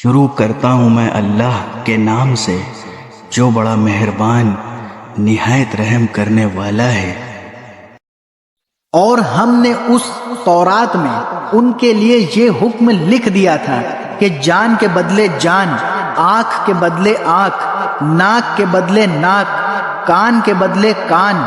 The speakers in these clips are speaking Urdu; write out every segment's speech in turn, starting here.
شروع کرتا ہوں میں اللہ کے نام سے جو بڑا مہربان نہایت رحم کرنے والا ہے۔ اور ہم نے اس تورات میں ان کے لیے یہ حکم لکھ دیا تھا کہ جان کے بدلے جان، آنکھ کے بدلے آنکھ، ناک کے بدلے ناک، کان کے بدلے کان،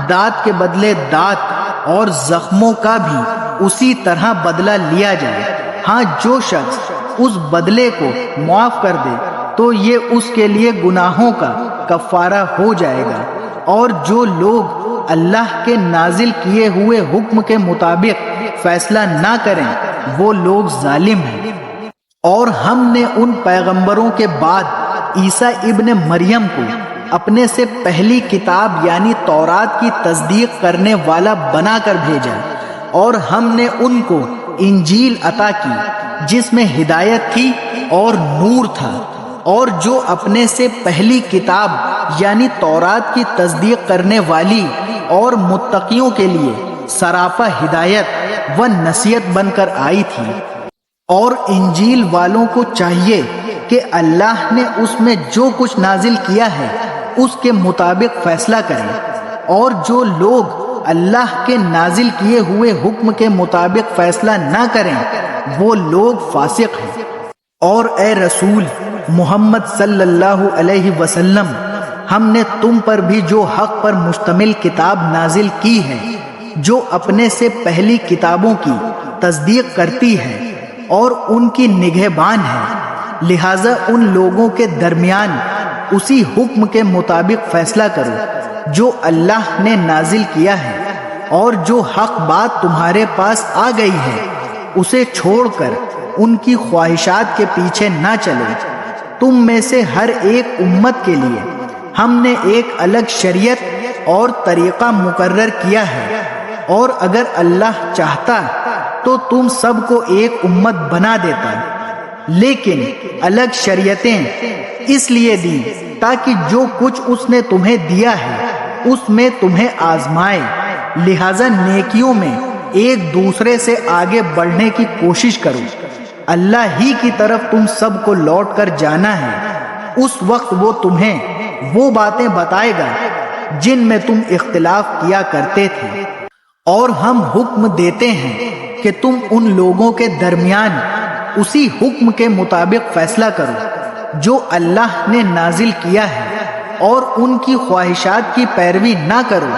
دانت کے بدلے دانت، اور زخموں کا بھی اسی طرح بدلہ لیا جائے۔ ہاں، جو شخص اس بدلے کو معاف کر دے تو یہ اس کے لیے گناہوں کا کفارہ ہو جائے گا، اور جو لوگ اللہ کے نازل کیے ہوئے حکم کے مطابق فیصلہ نہ کریں وہ لوگ ظالم ہیں۔ اور ہم نے ان پیغمبروں کے بعد عیسیٰ ابن مریم کو اپنے سے پہلی کتاب یعنی تورات کی تصدیق کرنے والا بنا کر بھیجا، اور ہم نے ان کو انجیل عطا کی جس میں ہدایت تھی اور نور تھا، اور جو اپنے سے پہلی کتاب یعنی تورات کی تصدیق کرنے والی اور متقیوں کے لیے سراپا ہدایت و نصیحت بن کر آئی تھی۔ اور انجیل والوں کو چاہیے کہ اللہ نے اس میں جو کچھ نازل کیا ہے اس کے مطابق فیصلہ کریں، اور جو لوگ اللہ کے نازل کیے ہوئے حکم کے مطابق فیصلہ نہ کریں وہ لوگ فاسق ہیں۔ اور اے رسول محمد صلی اللہ علیہ وسلم، ہم نے تم پر بھی جو حق پر مشتمل کتاب نازل کی ہے جو اپنے سے پہلی کتابوں کی تصدیق کرتی ہے اور ان کی نگہبان ہے، لہذا ان لوگوں کے درمیان اسی حکم کے مطابق فیصلہ کرو جو اللہ نے نازل کیا ہے، اور جو حق بات تمہارے پاس آ گئی ہے اسے چھوڑ کر ان کی خواہشات کے پیچھے نہ چلو۔ تم میں سے ہر ایک امت کے لیے ہم نے ایک الگ شریعت اور طریقہ مقرر کیا ہے، اور اگر اللہ چاہتا تو تم سب کو ایک امت بنا دیتا، لیکن الگ شریعتیں اس لیے دی تاکہ جو کچھ اس نے تمہیں دیا ہے اس میں تمہیں آزمائے، لہذا نیکیوں میں ایک دوسرے سے آگے بڑھنے کی کوشش کرو۔ اللہ ہی کی طرف تم سب کو لوٹ کر جانا ہے، اس وقت وہ تمہیں وہ باتیں بتائے گا جن میں تم اختلاف کیا کرتے تھے۔ اور ہم حکم دیتے ہیں کہ تم ان لوگوں کے درمیان اسی حکم کے مطابق فیصلہ کرو جو اللہ نے نازل کیا ہے، اور ان کی خواہشات کی پیروی نہ کرو،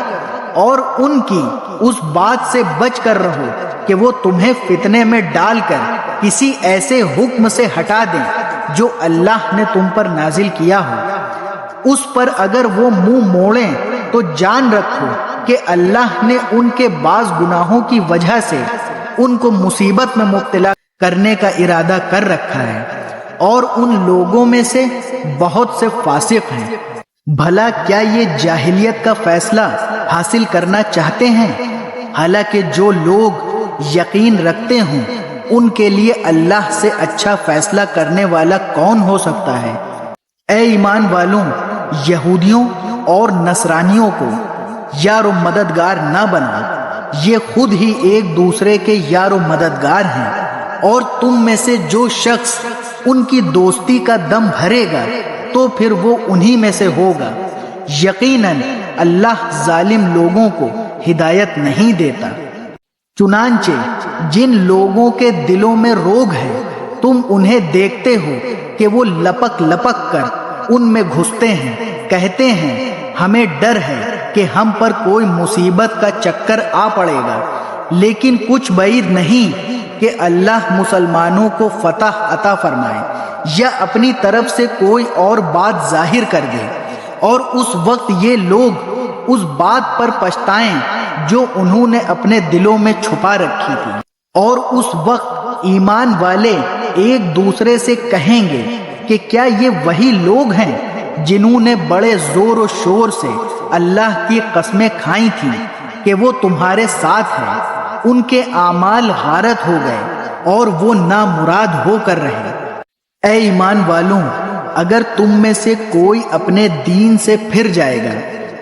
اور ان کی اس بات سے بچ کر رہو کہ وہ تمہیں فتنے میں ڈال کر کسی ایسے حکم سے ہٹا دیں جو اللہ نے تم پر نازل کیا ہو۔ اس پر اگر وہ منہ موڑیں تو جان رکھو کہ اللہ نے ان کے بعض گناہوں کی وجہ سے ان کو مصیبت میں مبتلا کرنے کا ارادہ کر رکھا ہے، اور ان لوگوں میں سے بہت سے فاسق ہیں۔ بھلا کیا یہ جاہلیت کا فیصلہ حاصل کرنا چاہتے ہیں؟ حالانکہ جو لوگ یقین رکھتے ہوں ان کے لیے اللہ سے اچھا فیصلہ کرنے والا کون ہو سکتا ہے؟ اے ایمان والوں، یہودیوں اور نصرانیوں کو یار و مددگار نہ بنا، یہ خود ہی ایک دوسرے کے یار و مددگار ہیں، اور تم میں سے جو شخص ان کی دوستی کا دم بھرے گا تو پھر وہ انہی میں سے ہوگا۔ یقیناً اللہ ظالم لوگوں کو ہدایت نہیں دیتا۔ چنانچہ جن لوگوں کے دلوں میں روگ ہے تم انہیں دیکھتے ہو کہ وہ لپک لپک کر ان میں گھستے ہیں، کہتے ہیں ہمیں ڈر ہے کہ ہم پر کوئی مصیبت کا چکر آ پڑے گا، لیکن کچھ بعید نہیں کہ اللہ مسلمانوں کو فتح عطا فرمائے یا اپنی طرف سے کوئی اور بات ظاہر کر دے، اور اس وقت یہ لوگ اس بات پر پچھتائیں جو انہوں نے اپنے دلوں میں چھپا رکھی تھی۔ اور اس وقت ایمان والے ایک دوسرے سے کہیں گے کہ کیا یہ وہی لوگ ہیں جنہوں نے بڑے زور و شور سے اللہ کی قسمیں کھائی تھیں کہ وہ تمہارے ساتھ ہیں، ان کے اعمال غارت ہو گئے اور وہ نامراد ہو کر رہے۔ اے ایمان والوں، اگر تم میں سے کوئی اپنے دین سے پھر جائے گا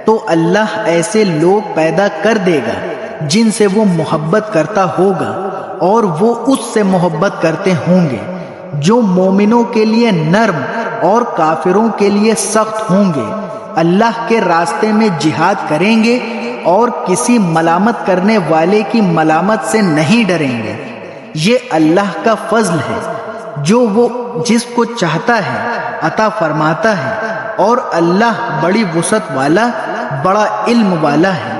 تو اللہ ایسے لوگ پیدا کر دے گا جن سے وہ محبت کرتا ہوگا اور وہ اس سے محبت کرتے ہوں گے، جو مومنوں کے لیے نرم اور کافروں کے لیے سخت ہوں گے۔ اللہ کے راستے میں جہاد کریں گے اور کسی ملامت کرنے والے کی ملامت سے نہیں ڈریں گے۔ یہ اللہ کا فضل ہے جو وہ جس کو چاہتا ہے عطا فرماتا ہے، اور اللہ بڑی وسعت والا، بڑا علم والا ہے۔